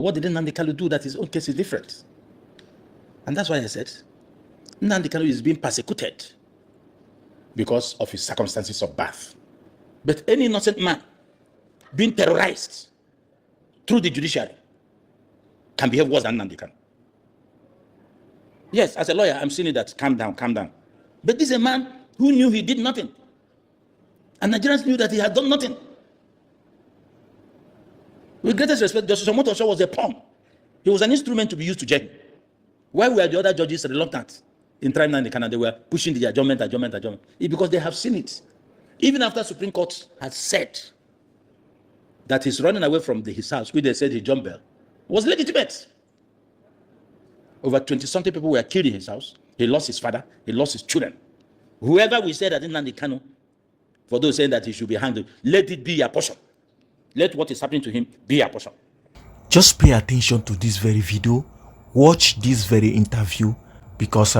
What did Nnamdi Kanu do that his own case is different? And that's why I said Nnamdi Kanu is being persecuted because of his circumstances of birth. But any innocent man being terrorized through the judiciary can behave worse than Nnamdi Kanu. Yes, as a lawyer, I'm seeing that. Calm down, calm down. But this is a man who knew he did nothing. And Nigerians knew that he had done nothing. With greatest respect, Justice Omotosho was a pawn. He was an instrument to be used to jail. Why were the other judges reluctant in trying Nnamdi Kanu? They were pushing the adjournment. It's because they have seen it. Even after Supreme Court had said that he's running away from his house, which they said he jumped bail, was legitimate. Over 20-something people were killed in his house. He lost his father. He lost his children. Whoever we said that Nnamdi Kanu, for those saying that he should be hanged, let it be your portion. Let what is happening to him be your portion. Just pay attention to this very video. Watch this very interview, because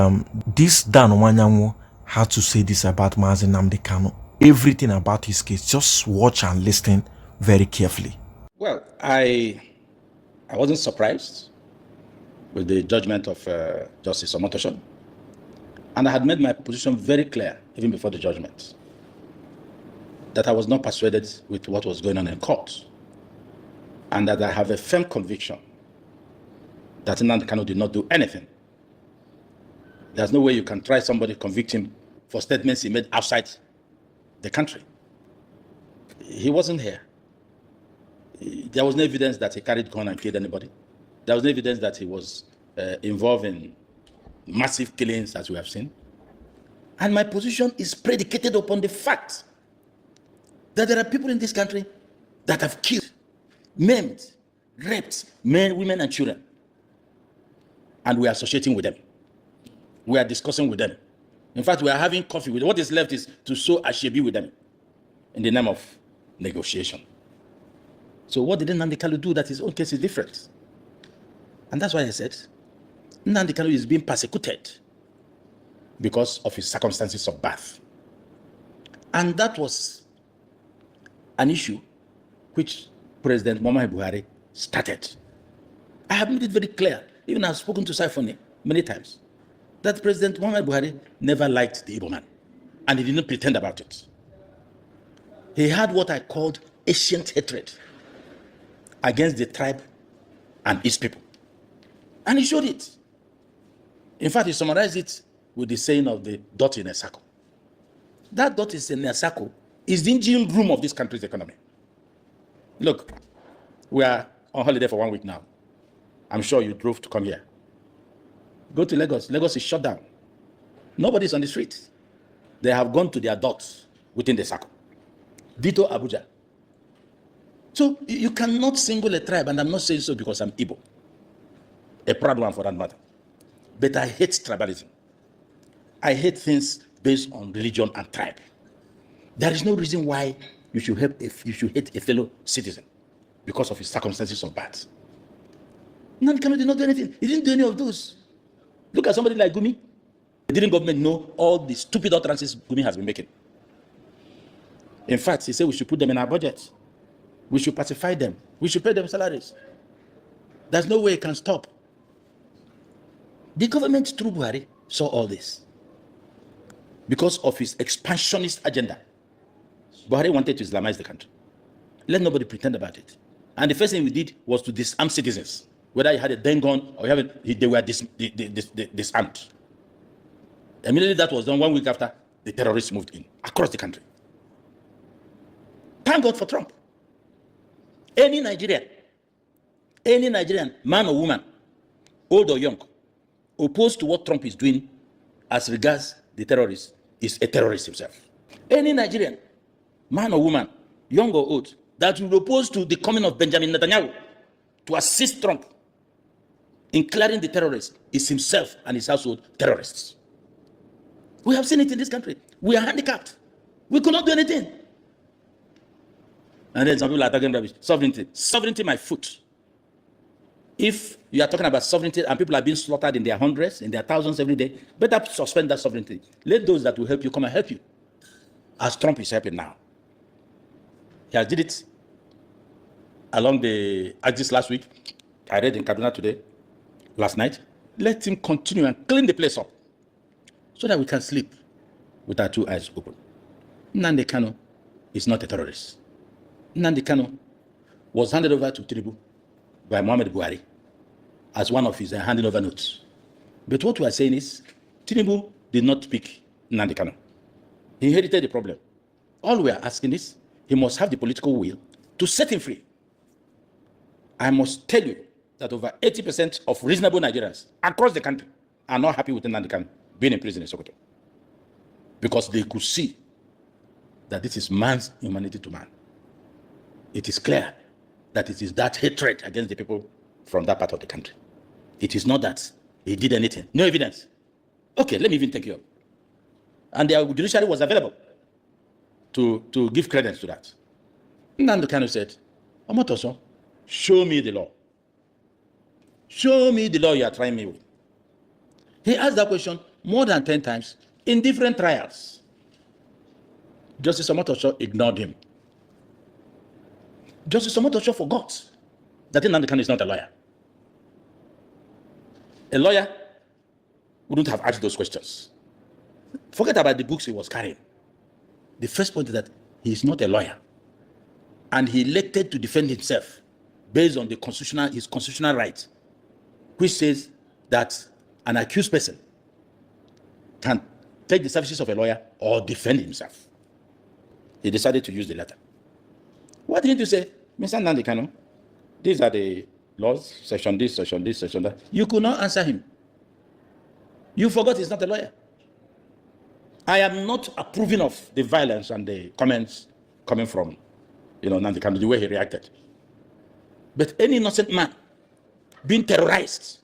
this Dan Nwanyanwu had to say this about Mazi Nnamdi Kanu. Everything about his case. Just watch and listen very carefully. Well, I wasn't surprised with the judgment of Justice Omotosho, and I had made my position very clear even before the judgment, that I was not persuaded with what was going on in court, and that I have a firm conviction that Nnamdi Kanu did not do anything. There's no way you can try somebody, convict him for statements he made outside the country. He wasn't here. There was no evidence that he carried gun and killed anybody. There was no evidence that he was involved in massive killings, as we have seen. And my position is predicated upon the fact that there are people in this country that have killed, maimed, raped men, women, and children. And we are associating with them. We are discussing with them. In fact, we are having coffee with them. What is left is to sow ashebi with them in the name of negotiation. So what did Nnamdi Kanu do that his own case is different? And that's why I said Nnamdi Kanu is being persecuted because of his circumstances of birth. And that was an issue which President Muhammadu Buhari started. I have made it very clear, even I've spoken to Saifoni many times, that President Muhammadu Buhari never liked the Igbo man, and he didn't pretend about it. He had what I called ancient hatred against the tribe and its people. And he showed it. In fact, he summarized it with the saying of the dot in a circle. That dot is in a circle is the engine room of this country's economy. Look, we are on holiday for 1 week now. I'm sure you drove to come here. Go to Lagos. Lagos is shut down. Nobody's on the street. They have gone to their dots within the circle. Ditto Abuja. So you cannot single a tribe, and I'm not saying so because I'm Igbo. A proud one for that matter. But I hate tribalism. I hate things based on religion and tribe. There is no reason why you should hate a fellow citizen because of his circumstances of birth. Nnamdi Kanu did not do anything. He didn't do any of those. Look at somebody like Gumi. Didn't government know all the stupid utterances Gumi has been making? In fact, he said we should put them in our budget. We should pacify them. We should pay them salaries. There's no way it can stop. The government through Buhari saw all this because of his expansionist agenda. Buhari wanted to Islamize the country. Let nobody pretend about it. And the first thing we did was to disarm citizens. Whether you had a den gun or you haven't, they were disarmed. Immediately that was done 1 week after the terrorists moved in across the country. Thank God for Trump. Any Nigerian, man or woman, old or young, opposed to what Trump is doing as regards the terrorists is a terrorist himself. Any Nigerian, man or woman, young or old, that will oppose to the coming of Benjamin Netanyahu to assist Trump in clearing the terrorists is himself and his household terrorists. We have seen it in this country. We are handicapped. We could not do anything. And then some people are talking rubbish. Sovereignty. Sovereignty, my foot. If you are talking about sovereignty and people are being slaughtered in their hundreds, in their thousands every day, better suspend that sovereignty. Let those that will help you come and help you, as Trump is helping now. He has did it along the axis last week. I read in Kaduna today, last night. Let him continue and clean the place up so that we can sleep with our two eyes open. Nnamdi Kanu is not a terrorist. Nnamdi Kanu was handed over to Tinubu by Muhammad Buhari as one of his handing over notes. But what we are saying is, Tinubu did not pick Nnamdi Kanu. He inherited the problem. All we are asking is, he must have the political will to set him free. I must tell you that over 80% of reasonable Nigerians across the country are not happy with Nnamdi Kanu being in prison in Sokoto, because they could see that this is man's humanity to man. It is clear that it is that hatred against the people from that part of the country. It is not that he did anything. No evidence. Okay, let me even take you up. And the judiciary was available to give credence to that. Nnamdi Kanu said, Omotosho, show me the law. Show me the law you are trying me with. He asked that question more than 10 times in different trials. Justice Omotosho ignored him. Justice Omotosho forgot that Nnamdi Kanu is not a lawyer. A lawyer wouldn't have asked those questions. Forget about the books he was carrying. The first point is that he is not a lawyer, and he elected to defend himself based on his constitutional right, which says that an accused person can take the services of a lawyer or defend himself. He decided to use the latter. What did you say, Mr. Nnamdi Kanu? These are the laws, section this, section this, section that. You could not answer him. You forgot he's not a lawyer. I am not approving of the violence and the comments coming from, Nnamdi Kanu, the way he reacted. But any innocent man being terrorized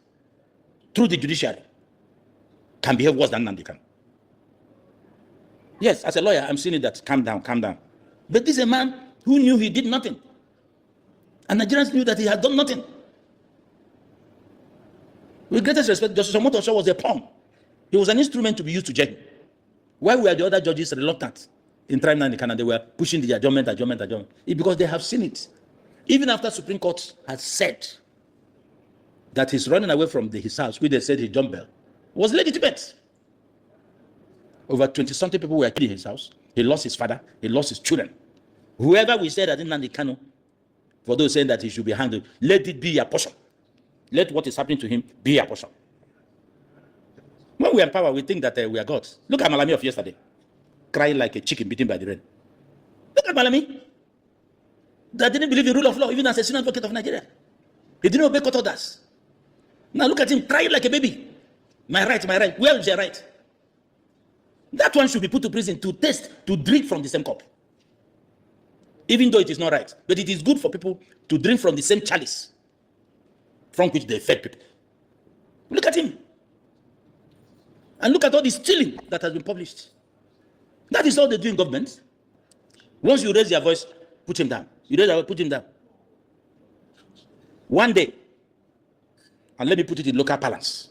through the judiciary can behave worse than Nnamdi Kanu. Yes, as a lawyer, I'm seeing it that calm down, calm down. But this is a man who knew he did nothing. And Nigerians knew that he had done nothing. With greatest respect, Justice Omotosho was a pawn. He was an instrument to be used to judge. Why were the other judges reluctant in trying Nnamdi Kanu? They were pushing the adjournment. It's because they have seen it. Even after Supreme Court has said that he's running away from his house, which they said he jumped bail, was legitimate. Over 20-something people were killed in his house. He lost his father. He lost his children. Whoever we said that Nnamdi Kanu, for those saying that he should be hanged, let it be a portion. Let what is happening to him be a portion. When we are in power, we think that we are gods. Look at Malami of yesterday, crying like a chicken beaten by the rain. Look at Malami. That didn't believe in rule of law, even as a senior advocate of Nigeria. He didn't obey court orders. Now look at him crying like a baby. My right, my right. Where is your right? That one should be put to prison to test, to drink from the same cup. Even though it is not right. But it is good for people to drink from the same chalice from which they fed people. Look at him. And look at all the stealing that has been published. That is all they do in government. Once you raise your voice, put him down. You raise your voice, put him down. One day, and let me put it in local parlance.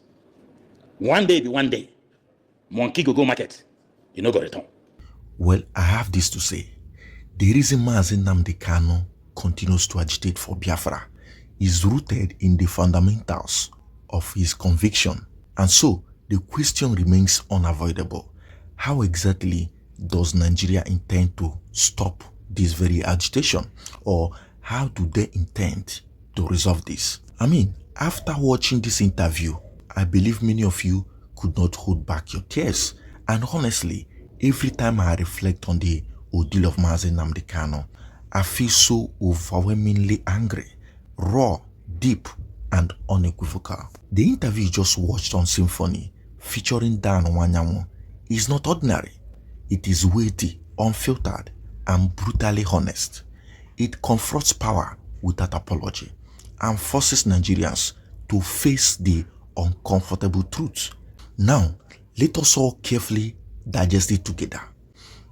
One day, monkey go market, you no go return. Well, I have this to say. The reason Mazi Nnamdi Kanu continues to agitate for Biafra is rooted in the fundamentals of his conviction. And so, the question remains unavoidable. How exactly does Nigeria intend to stop this very agitation? Or how do they intend to resolve this? I mean, after watching this interview, I believe many of you could not hold back your tears. And honestly, every time I reflect on the ordeal of Mazi Nnamdi Kanu, I feel so overwhelmingly angry, raw, deep, and unequivocal. The interview you just watched on Symphony featuring Dan Nwanyanwu is not ordinary. It is weighty, unfiltered, and brutally honest. It confronts power without apology and forces Nigerians to face the uncomfortable truth. Now, let us all carefully digest it together.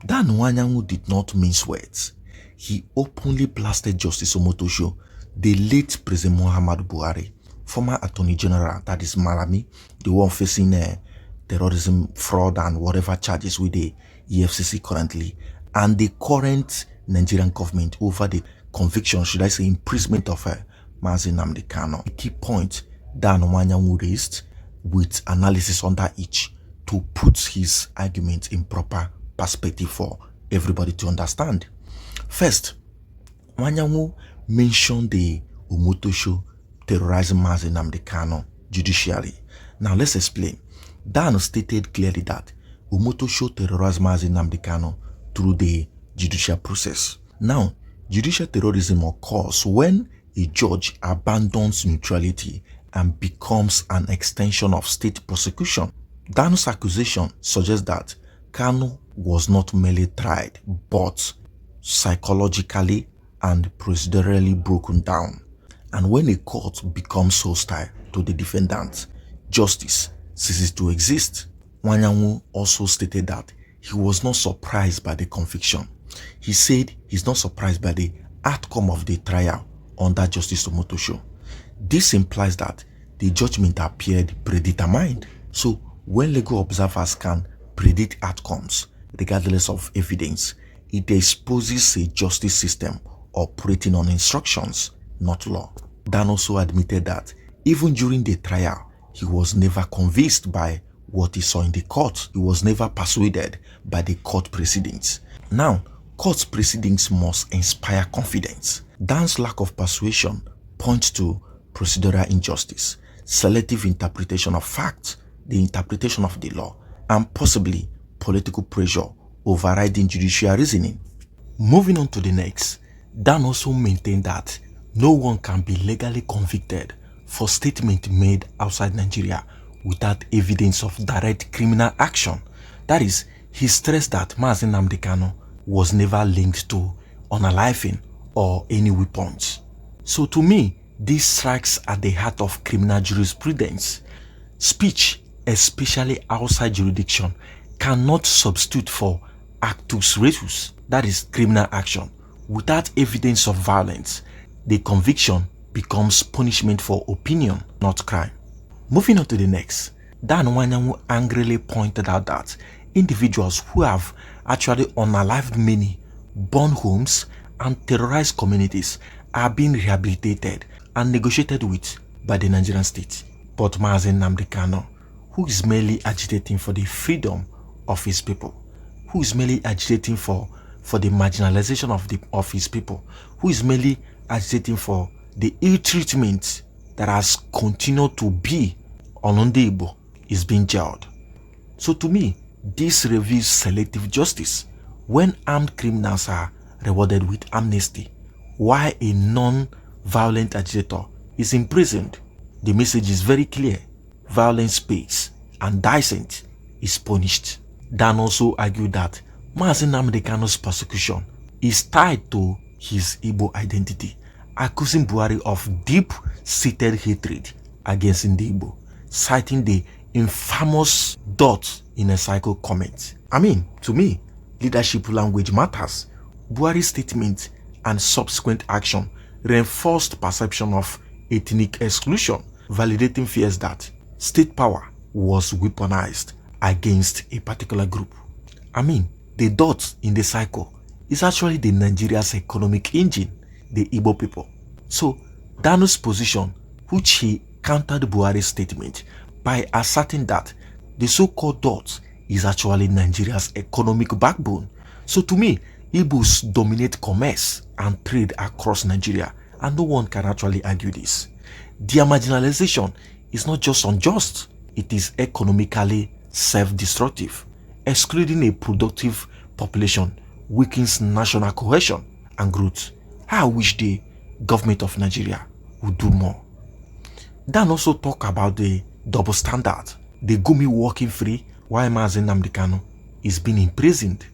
Dan Nwanyanwu did not mince words. He openly blasted Justice Omotosho, the late President Muhammad Buhari, former Attorney General, that is Malami, the one facing terrorism, fraud, and whatever charges with the EFCC currently, and the current Nigerian government over the conviction, should I say, imprisonment of Mazi Nnamdi Kanu. The key point Dan Nwanyanwu raised with analysis under each to put his argument in proper perspective for everybody to understand. First, Nwanyanwu mentioned the Omotosho terrorizing Mazi Nnamdi Kanu judicially. Now let's explain. Dan stated clearly that Omotosho terrorized Mazi Nnamdi Kanu through the judicial process. Now, judicial terrorism occurs when a judge abandons neutrality and becomes an extension of state prosecution. Dan's accusation suggests that Kanu was not merely tried, but psychologically and procedurally broken down. And when a court becomes hostile to the defendant, justice ceases to exist. Nwanyanwu also stated that he was not surprised by the conviction. He said he's not surprised by the outcome of the trial under Justice Omotosho. This implies that the judgment appeared predetermined. So when legal observers can predict outcomes regardless of evidence, it exposes a justice system operating on instructions, not law. Dan also admitted that even during the trial, he was never convinced by what he saw in the court. He was never persuaded by the court proceedings. Now, court proceedings must inspire confidence. Dan's lack of persuasion points to procedural injustice, selective interpretation of facts, the interpretation of the law, and possibly political pressure overriding judicial reasoning. Moving on to the next, Dan also maintained that no one can be legally convicted for statement made outside Nigeria without evidence of direct criminal action. That is, he stressed that Mazi Nnamdi Kanu was never linked to unaliving or any weapons. So to me, this strikes at the heart of criminal jurisprudence. Speech, especially outside jurisdiction, cannot substitute for actus reus, that is criminal action. Without evidence of violence, the conviction becomes punishment for opinion, not crime. Moving on to the next, Dan Nwanyanwu angrily pointed out that individuals who have actually unalived many, burned homes, and terrorized communities are being rehabilitated and negotiated with by the Nigerian state. But Mazi Nnamdi Kanu, who is merely agitating for the freedom of his people, who is merely agitating for the marginalization of his people, who is merely agitating for the ill treatment that has continued to be on Igbo, is being jailed. So to me, this reveals selective justice when armed criminals are rewarded with amnesty, while a non-violent agitator is imprisoned. The message is very clear: violence pays and dissent is punished. Dan also argued that Mazi Nnamdi Kanu's persecution is tied to his Igbo identity, accusing Buhari of deep-seated hatred against the Igbo, citing the infamous dot in a cycle comment. To me, leadership language matters. Buhari's statement and subsequent action reinforced perception of ethnic exclusion, validating fears that state power was weaponized against a particular group. The dot in the cycle is actually the Nigeria's economic engine, the Igbo people. So, Danu's position, which he countered Buhari's statement by asserting that the so-called dot is actually Nigeria's economic backbone. So to me, Igbos dominate commerce and trade across Nigeria, and no one can actually argue this. Their marginalization is not just unjust, it is economically self-destructive. Excluding a productive population weakens national cohesion and growth. I wish the government of Nigeria would do more. Dan also talked about the double standard, the Gumi walking free while Mazi Nnamdi Kanu is being imprisoned.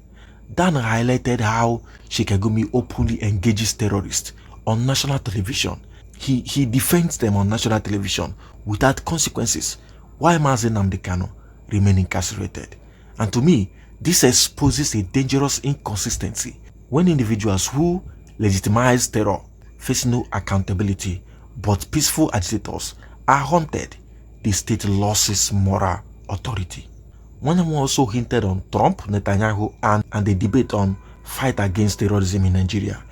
Dan highlighted how Sheikh Gumi openly engages terrorists on national television. He defends them on national television without consequences, while Mazi Nnamdi Kanu remain incarcerated. And to me, this exposes a dangerous inconsistency when individuals who legitimize terror face no accountability, but peaceful agitators are haunted. The state loses moral authority. Nwanyanwu also hinted on Trump, Netanyahu, and the debate on fight against terrorism in Nigeria.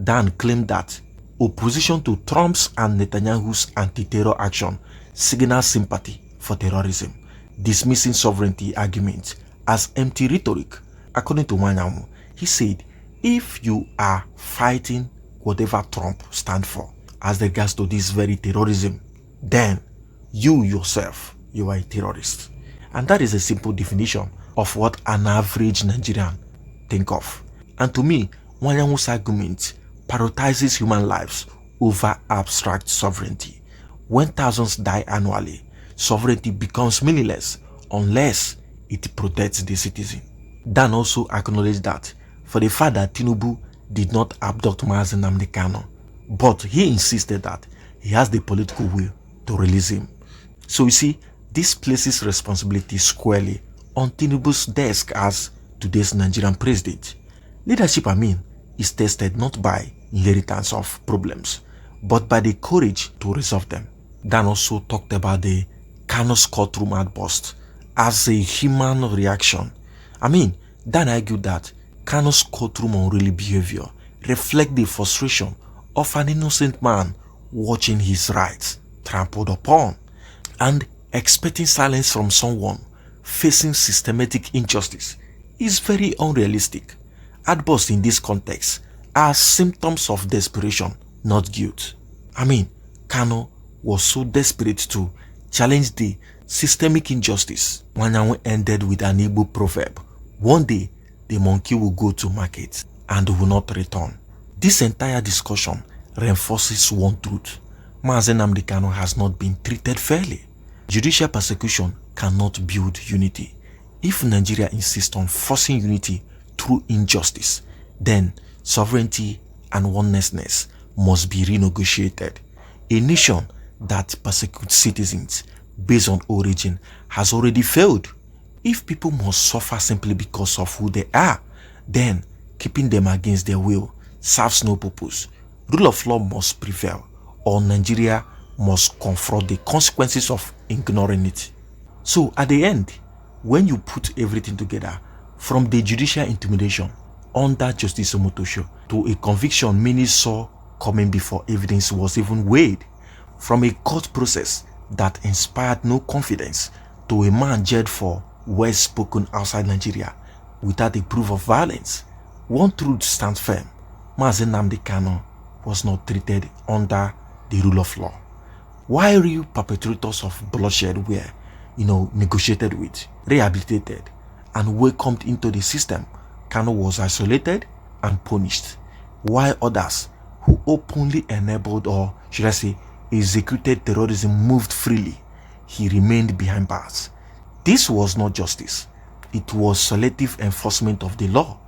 Dan claimed that opposition to Trump's and Netanyahu's anti-terror action signals sympathy for terrorism, dismissing sovereignty arguments as empty rhetoric. According to Nwanyanwu, he said, if you are fighting whatever Trump stands for as regards to this very terrorism, then you yourself, you are a terrorist. And that is a simple definition of what an average Nigerian think of. And to me, Nwanyanwu's argument prioritizes human lives over abstract sovereignty. When thousands die annually, sovereignty becomes meaningless unless it protects the citizen. Dan also acknowledged that for the fact that Tinubu did not abduct Mazi Nnamdi Kanu, but he insisted that he has the political will to release him. So you see, this places responsibility squarely on Tinubu's desk as today's Nigerian president. Leadership, is tested not by inheritance of problems, but by the courage to resolve them. Dan also talked about the Kanu's courtroom outburst as a human reaction. Dan argued that Kanu's courtroom unruly behavior reflects the frustration of an innocent man watching his rights trampled upon and expecting silence from someone facing systematic injustice is very unrealistic. Outbursts in this context are symptoms of desperation, not guilt. Kanu was so desperate to challenge the systemic injustice. Nwanyanwu ended with an Igbo proverb: one day the monkey will go to market and will not return. This entire discussion reinforces one truth: Mazi Nnamdi Kanu has not been treated fairly. Judicial persecution cannot build unity. If Nigeria insists on forcing unity through injustice, then sovereignty and oneness must be renegotiated. A nation that persecutes citizens based on origin has already failed. If people must suffer simply because of who they are, then keeping them against their will serves no purpose. Rule of law must prevail, or Nigeria must confront the consequences of ignoring it. So at the end, when you put everything together, from the judicial intimidation under Justice Omotosho to a conviction many saw coming before evidence was even weighed, from a court process that inspired no confidence to a man jailed for words spoken outside Nigeria without a proof of violence, one truth stands firm: Mazi Nnamdi Kanu was not treated under the rule of law. While real perpetrators of bloodshed were, negotiated with, rehabilitated, and welcomed into the system, Kanu was isolated and punished, while others who openly enabled, or should I say, executed terrorism moved freely. He remained behind bars. This was not justice. It was selective enforcement of the law.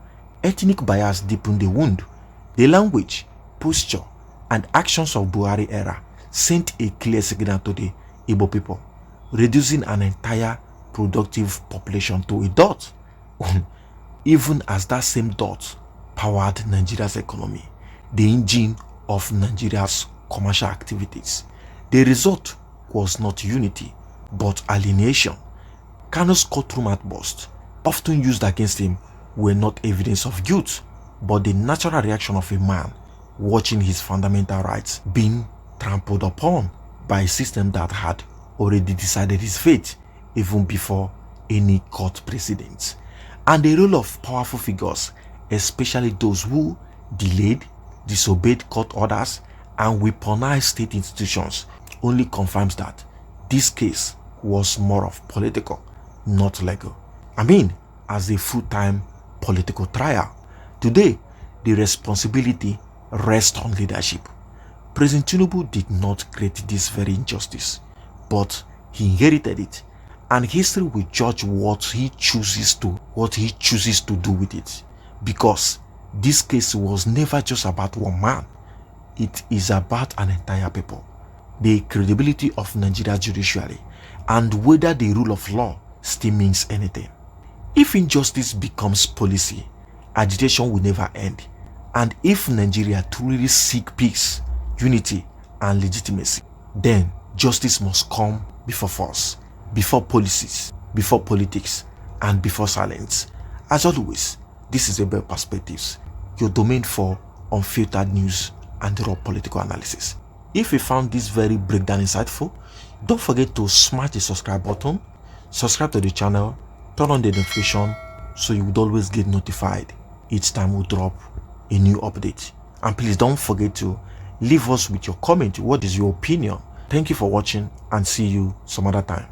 Ethnic bias deepened the wound. The language, posture, and actions of Buhari era sent a clear signal to the Igbo people, reducing an entire productive population to a dot, even as that same dot powered Nigeria's economy, the engine of Nigeria's commercial activities. The result was not unity, but alienation. Kanu's courtroom outburst, often used against him, were not evidence of guilt, but the natural reaction of a man watching his fundamental rights being trampled upon by a system that had already decided his fate even before any court precedents. And the role of powerful figures, especially those who delayed, disobeyed court orders, and weaponized state institutions, only confirms that this case was more of political, not legal. As a full-time political trial. Today, the responsibility rests on leadership. President Tinubu did not create this very injustice, but he inherited it, and history will judge what he chooses to do with it. Because this case was never just about one man, it is about an entire people. The credibility of Nigeria's judiciary, and whether the rule of law still means anything. If injustice becomes policy, agitation will never end. And if Nigeria truly seeks peace, unity, and legitimacy, then justice must come before force, before policies, before politics, and before silence. As always, this is Abelperspectives, your domain for unfiltered news and raw political analysis. If you found this very breakdown insightful, don't forget to smash the subscribe button, subscribe to the channel, turn on the notification so you would always get notified each time we drop a new update. And please don't forget to leave us with your comment. What is your opinion? Thank you for watching and see you some other time.